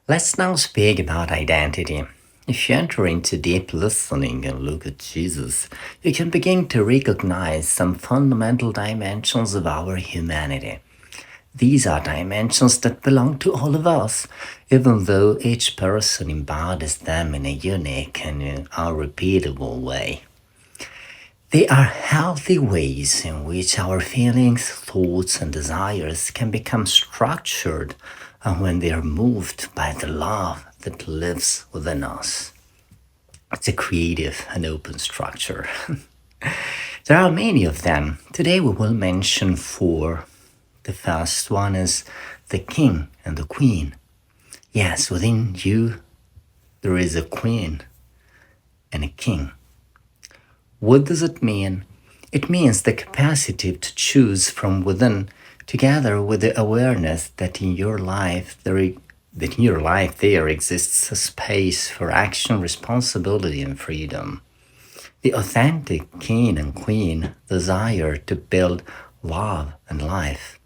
Let's now speak about identity. If you enter into deep listening and look at Jesus, you can begin to recognize some fundamental dimensions of our humanity. These are dimensions that belong to all of us, even though each person embodies them in a unique and unrepeatable way. They are healthy ways in which our feelings, thoughts, and desires can become structured and when they are moved by the love that lives within us. It's a creative and open structure. There are many of them. Today we will mention four. The first one is the king and the queen. Yes, within you there is a queen and a king. What does it mean? It means the capacity to choose from within, together with the awareness that in your life there exists a space for action, responsibility, and freedom. The authentic king and queen desire to build love and life,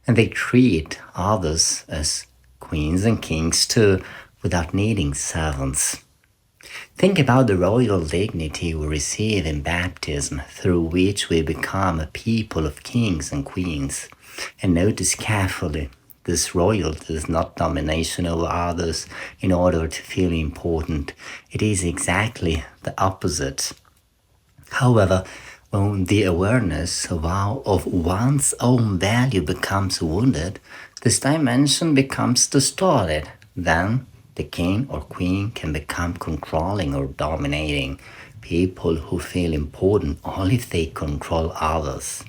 and they treat others as queens and kings too, without needing servants. Think about the royal dignity we receive in baptism, through which we become a people of kings and queens. And notice carefully, this royalty is not domination over others in order to feel important. It is exactly the opposite. However, when the awareness of one's own value becomes wounded, this dimension becomes distorted. Then the king or queen can become controlling or dominating. People who feel important only if they control others.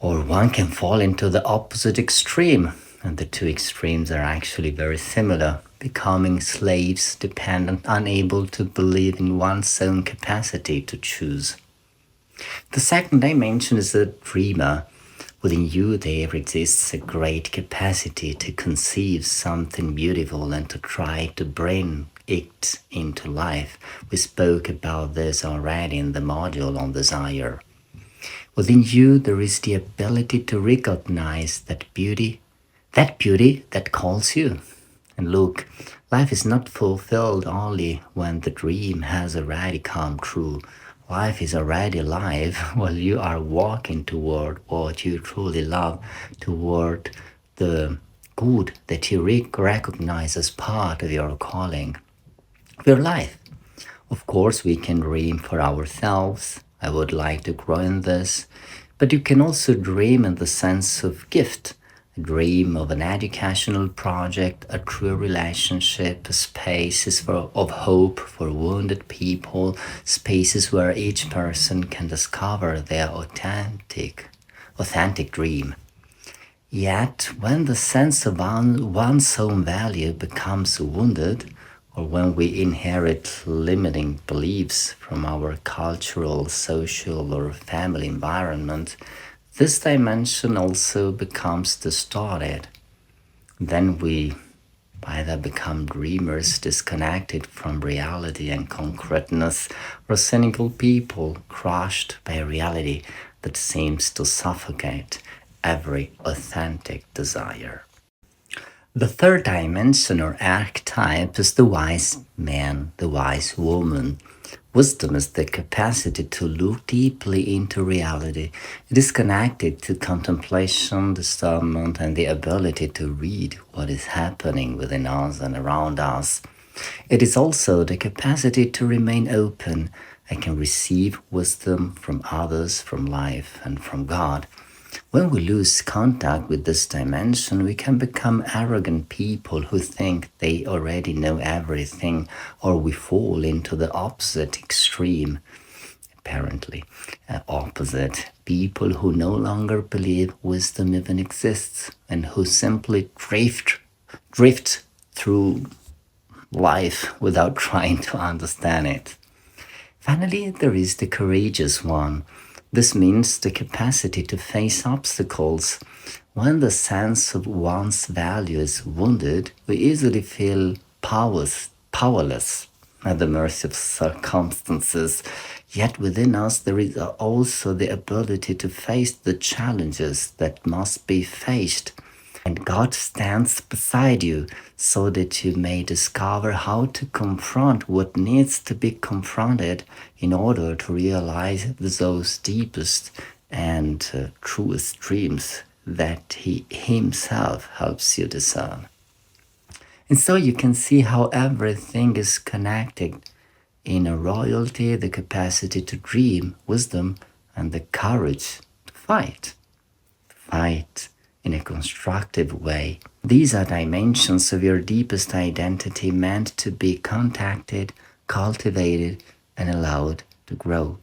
Or one can fall into the opposite extreme, and the two extremes are actually very similar, becoming slaves, dependent, unable to believe in one's own capacity to choose. The second dimension is the dreamer. Within you, there exists a great capacity to conceive something beautiful and to try to bring it into life. We spoke about this already in the module on desire. Within you, there is the ability to recognize that beauty that calls you. And look, life is not fulfilled only when the dream has already come true. Life is already alive while you are walking toward what you truly love, toward the good that you recognize as part of your calling, of your life. Of course, we can dream for ourselves. I would like to grow in this. But you can also dream in the sense of gift. A dream of an educational project, a true relationship, spaces of hope for wounded people, spaces where each person can discover their authentic dream. Yet, when the sense of one's own value becomes wounded, or when we inherit limiting beliefs from our cultural, social, or family environment, this dimension also becomes distorted. Then we either become dreamers disconnected from reality and concreteness, or cynical people crushed by a reality that seems to suffocate every authentic desire. The third dimension or archetype is the wise man, the wise woman. Wisdom is the capacity to look deeply into reality. It is connected to contemplation, discernment, and the ability to read what is happening within us and around us. It is also the capacity to remain open. I can receive wisdom from others, from life, and from God. When we lose contact with this dimension, we can become arrogant people who think they already know everything, or we fall into the opposite extreme, apparently. Opposite. People who no longer believe wisdom even exists and who simply drift through life without trying to understand it. Finally, there is the courageous one. This means the capacity to face obstacles. When the sense of one's value is wounded, we easily feel powerless at the mercy of circumstances. Yet within us, there is also the ability to face the challenges that must be faced. And God stands beside you so that you may discover how to confront what needs to be confronted in order to realize those deepest and truest dreams that He Himself helps you discern. And so you can see how everything is connected in a royalty, the capacity to dream, wisdom, and the courage to fight. Fight in a constructive way. These are dimensions of your deepest identity meant to be contacted, cultivated, and allowed to grow.